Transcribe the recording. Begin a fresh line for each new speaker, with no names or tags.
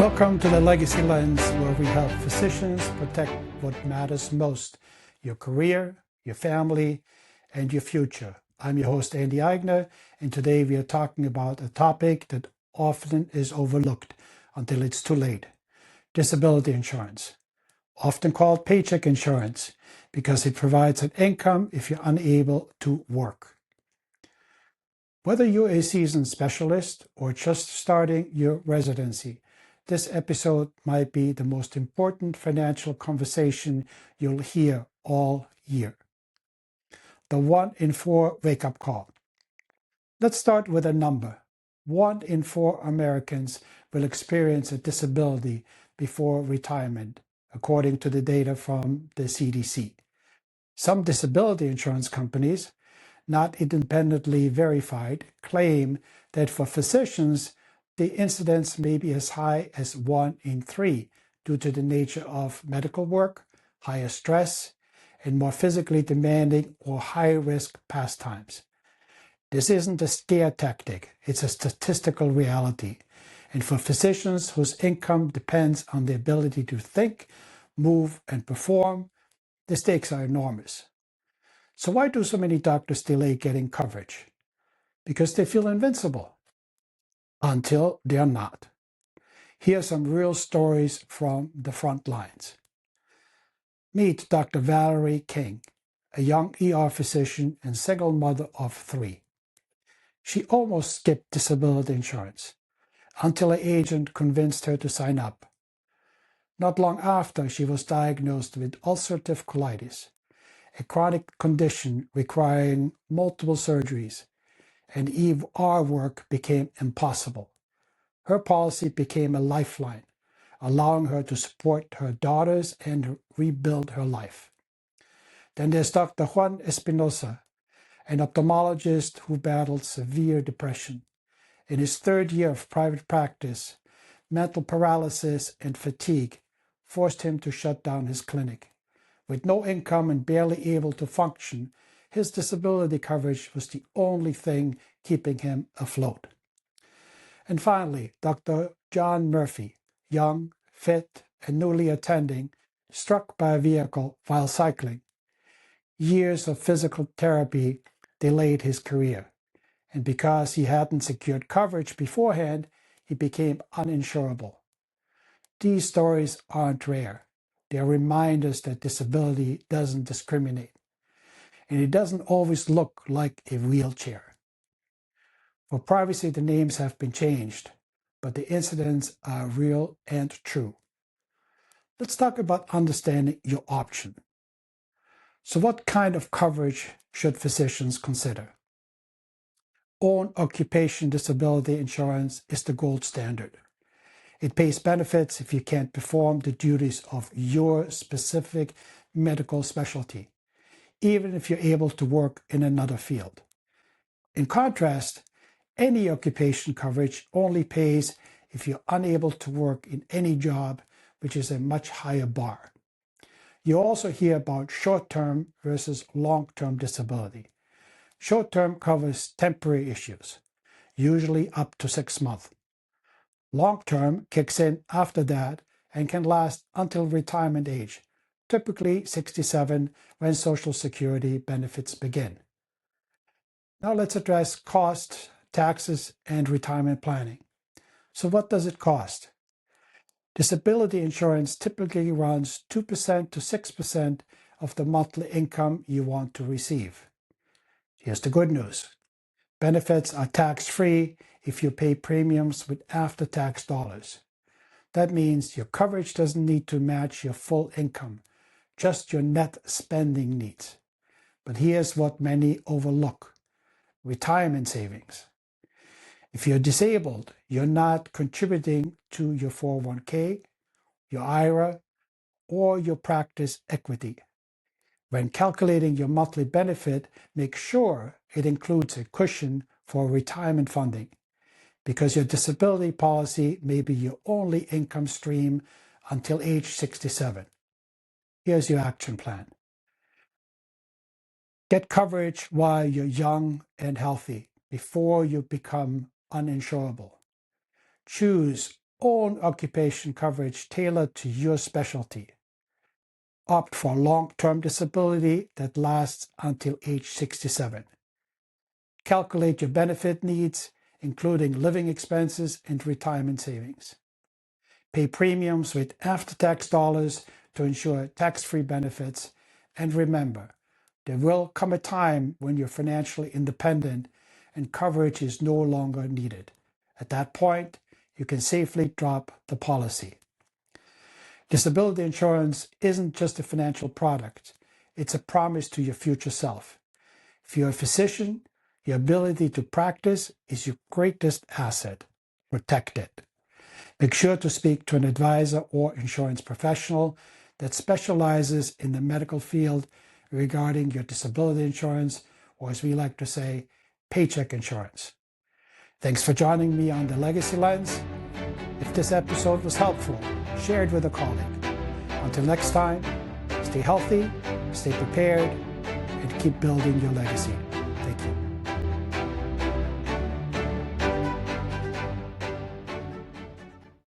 Welcome to the Legacy Lens, where we help physicians protect what matters most: your career, your family, and your future. I'm your host, Andy Eigner, and today we are talking about a topic that often is overlooked until it's too late: disability insurance, often called paycheck insurance, because it provides an income if you're unable to work. Whether you're a seasoned specialist or just starting your residency, this episode might be the most important financial conversation you'll hear all year. The 1 in 4 wake-up call. Let's start with a number. 1 in 4 Americans will experience a disability before retirement, according to the data from the CDC. Some disability insurance companies, not independently verified, claim that for physicians, the incidence may be as high as 1 in 3 due to the nature of medical work, higher stress, and more physically demanding or high-risk pastimes. This isn't a scare tactic, it's a statistical reality. And for physicians whose income depends on the ability to think, move, and perform, the stakes are enormous. So why do so many doctors delay getting coverage? Because they feel invincible until they're not. Here are some real stories from the front lines. Meet Dr. Valerie King, a young ER physician and single mother of 3. She almost skipped disability insurance until an agent convinced her to sign up. Not long after, she was diagnosed with ulcerative colitis, a chronic condition requiring multiple surgeries, and ER work became impossible. Her policy became a lifeline, allowing her to support her daughters and rebuild her life. Then there's Dr. Juan Espinosa, an ophthalmologist who battled severe depression. In his 3rd year of private practice, mental paralysis and fatigue forced him to shut down his clinic. With no income and barely able to function, his disability coverage was the only thing keeping him afloat. And finally, Dr. John Murphy, young, fit, and newly attending, struck by a vehicle while cycling. Years of physical therapy delayed his career, and because he hadn't secured coverage beforehand, he became uninsurable. These stories aren't rare. They are reminders that disability doesn't discriminate, and it doesn't always look like a wheelchair. For privacy, the names have been changed, but the incidents are real and true. Let's talk about understanding your option. So what kind of coverage should physicians consider? Own occupation disability insurance is the gold standard. It pays benefits if you can't perform the duties of your specific medical specialty, even if you're able to work in another field. In contrast, any occupation coverage only pays if you're unable to work in any job, which is a much higher bar. You also hear about short-term versus long-term disability. Short-term covers temporary issues, usually up to 6 months. Long-term kicks in after that and can last until retirement age, typically 67, when Social Security benefits begin. Now let's address costs, taxes, and retirement planning. So what does it cost? Disability insurance typically runs 2% to 6% of the monthly income you want to receive. Here's the good news. Benefits are tax-free if you pay premiums with after-tax dollars. That means your coverage doesn't need to match your full income, just your net spending needs. But here's what many overlook: retirement savings. If you're disabled, you're not contributing to your 401k, your IRA, or your practice equity. When calculating your monthly benefit, make sure it includes a cushion for retirement funding, because your disability policy may be your only income stream until age 67. Here's your action plan. Get coverage while you're young and healthy before you become uninsurable. Choose own occupation coverage tailored to your specialty. Opt for long-term disability that lasts until age 67. Calculate your benefit needs, including living expenses and retirement savings. Pay premiums with after-tax dollars to ensure tax-free benefits. And remember, there will come a time when you're financially independent and coverage is no longer needed. At that point, you can safely drop the policy. Disability insurance isn't just a financial product, it's a promise to your future self. If you're a physician, your ability to practice is your greatest asset. Protect it. Make sure to speak to an advisor or insurance professional that specializes in the medical field regarding your disability insurance, or as we like to say, paycheck insurance. Thanks for joining me on The Legacy Lens. If this episode was helpful, share it with a colleague. Until next time, stay healthy, stay prepared, and keep building your legacy.